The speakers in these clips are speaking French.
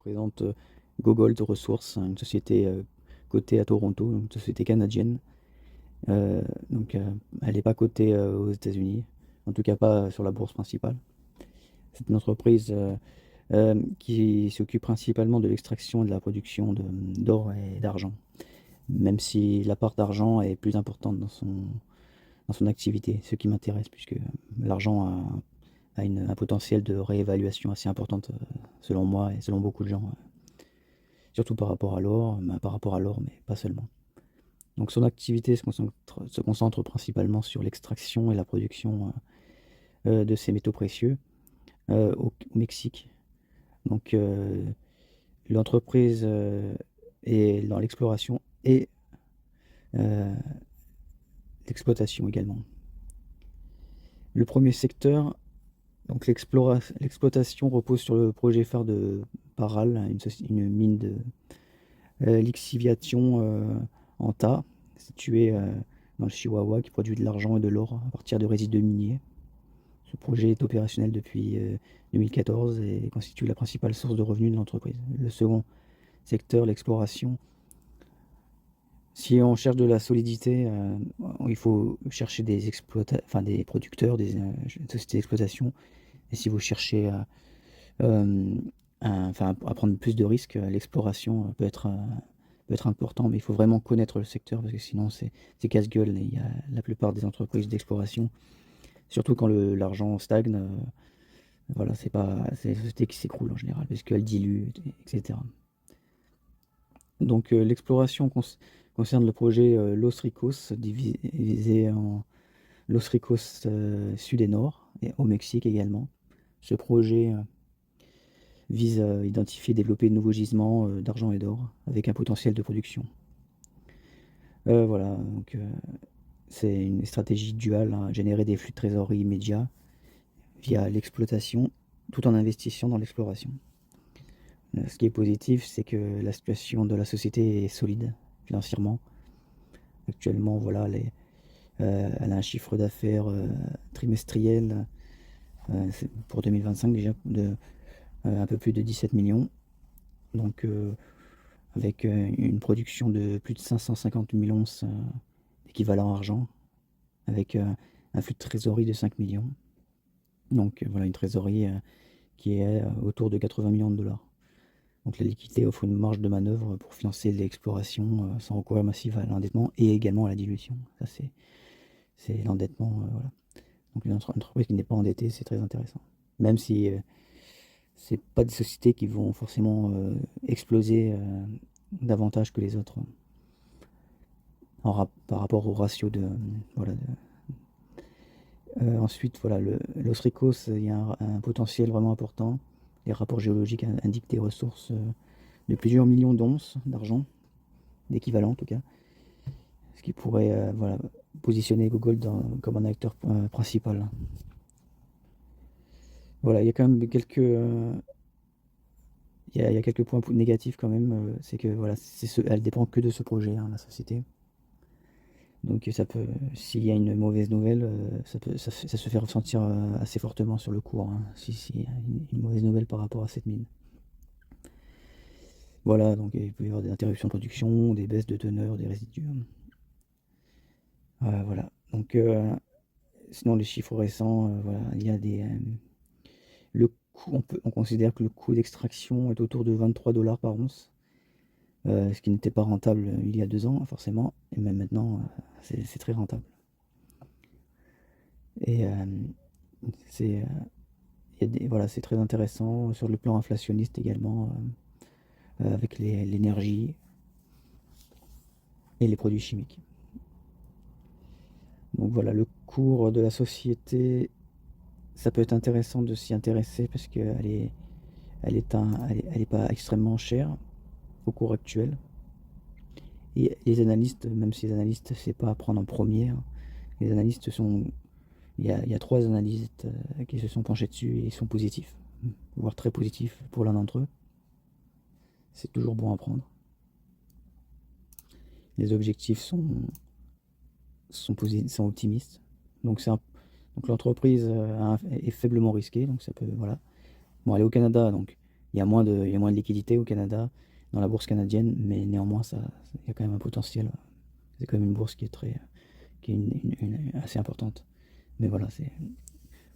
Présente GoGold Resources, une société cotée à Toronto, donc une société canadienne. Donc elle n'est pas cotée aux États-Unis, en tout cas pas sur la bourse principale. C'est une entreprise qui s'occupe principalement de l'extraction et de la production d'or et d'argent, même si la part d'argent est plus importante dans son activité, ce qui m'intéresse, puisque l'argent a un potentiel de réévaluation assez importante selon moi et selon beaucoup de gens. Surtout par rapport à l'or, mais pas seulement. Donc son activité se concentre principalement sur l'extraction et la production de ces métaux précieux au Mexique. Donc l'entreprise est dans l'exploration et euh, l'exploitation également. Le premier secteur, donc l'exploitation, repose sur le projet phare de Paral, une mine de lixiviation en tas, située dans le Chihuahua, qui produit de l'argent et de l'or à partir de résidus miniers. Ce projet est opérationnel depuis 2014 et constitue la principale source de revenus de l'entreprise. Le second secteur, l'exploration. Si on cherche de la solidité, il faut chercher des producteurs, des sociétés d'exploitation. Et si vous cherchez euh, à prendre plus de risques, l'exploration peut être important, mais il faut vraiment connaître le secteur parce que sinon c'est casse-gueule. Il y a la plupart des entreprises d'exploration, surtout quand l'argent stagne, voilà, c'est les sociétés qui s'écroulent en général parce qu'elles diluent, etc. Donc l'exploration concerne le projet Los Ricos, divisé en Los Ricos Sud et Nord, et au Mexique également. Ce projet vise à identifier et développer de nouveaux gisements d'argent et d'or avec un potentiel de production. Voilà, donc c'est une stratégie duale, hein, générer des flux de trésorerie immédiats via l'exploitation tout en investissant dans l'exploration. Ce qui est positif, c'est que la situation de la société est solide financièrement. Actuellement, voilà, elle a un chiffre d'affaires trimestriel pour 2025 déjà de un peu plus de 17 millions. Donc avec une production de plus de 550 millions d'équivalent argent, avec un flux de trésorerie de 5 millions. Donc voilà, une trésorerie qui est autour de 80 millions de dollars. Donc la liquidité offre une marge de manœuvre pour financer l'exploration sans recours massif à l'endettement et également à la dilution. Ça c'est l'endettement, voilà. Donc une entreprise qui n'est pas endettée, c'est très intéressant. Même si c'est pas des sociétés qui vont forcément exploser davantage que les autres par rapport au ratio de voilà. Ensuite, voilà, Los Ricos, il y a un potentiel vraiment important. Les rapports géologiques indiquent des ressources de plusieurs millions d'onces d'argent, d'équivalent en tout cas, ce qui pourrait voilà, positionner Google comme un acteur principal. Voilà, il y a quand même il y a quelques points négatifs quand même. C'est que voilà, elle dépend que de ce projet, hein, la société. Donc ça peut, s'il y a une mauvaise nouvelle, ça se fait ressentir assez fortement sur le cours, hein, s'il y a une mauvaise nouvelle par rapport à cette mine. Voilà, donc il peut y avoir des interruptions de production, des baisses de teneur, des résidus. Voilà. Donc sinon les chiffres récents, voilà, il y a le coût, on considère que le coût d'extraction est autour de 23 dollars par once, ce qui n'était pas rentable il y a 2 ans forcément, et même maintenant c'est très rentable. Et c'est voilà, c'est très intéressant sur le plan inflationniste également, avec l'énergie et les produits chimiques. Donc voilà, le cours de la société, ça peut être intéressant de s'y intéresser parce elle est pas extrêmement chère au cours actuel. Et les analystes, même si les analystes, c'est pas à prendre en premier, hein, les analystes sont, il y a 3 analystes qui se sont penchés dessus et ils sont positifs, voire très positifs pour l'un d'entre eux. C'est toujours bon à prendre. Les objectifs sont optimistes. Donc, donc l'entreprise est faiblement risquée, donc ça peut, voilà. Bon, elle est au Canada, donc il y a moins de liquidité au Canada, dans la bourse canadienne, mais néanmoins, il y a quand même un potentiel. C'est quand même une bourse qui est qui est assez importante. Mais voilà,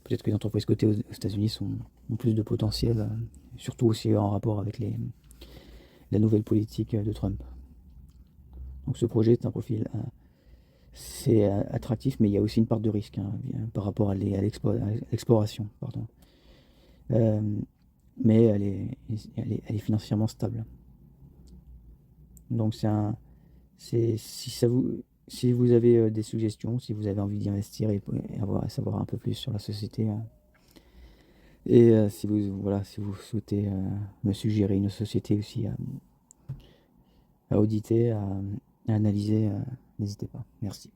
peut-être que les entreprises cotées aux États-Unis ont plus de potentiel, surtout aussi en rapport avec la nouvelle politique de Trump. Donc ce projet est un profil, c'est attractif, mais il y a aussi une part de risque, hein, par rapport à l'exploration, pardon. Euh, mais elle est financièrement stable. Donc si vous avez des suggestions, si vous avez envie d'y investir et savoir un peu plus sur la société, si si vous souhaitez me suggérer une société aussi à auditer, à analyser, n'hésitez pas. Merci.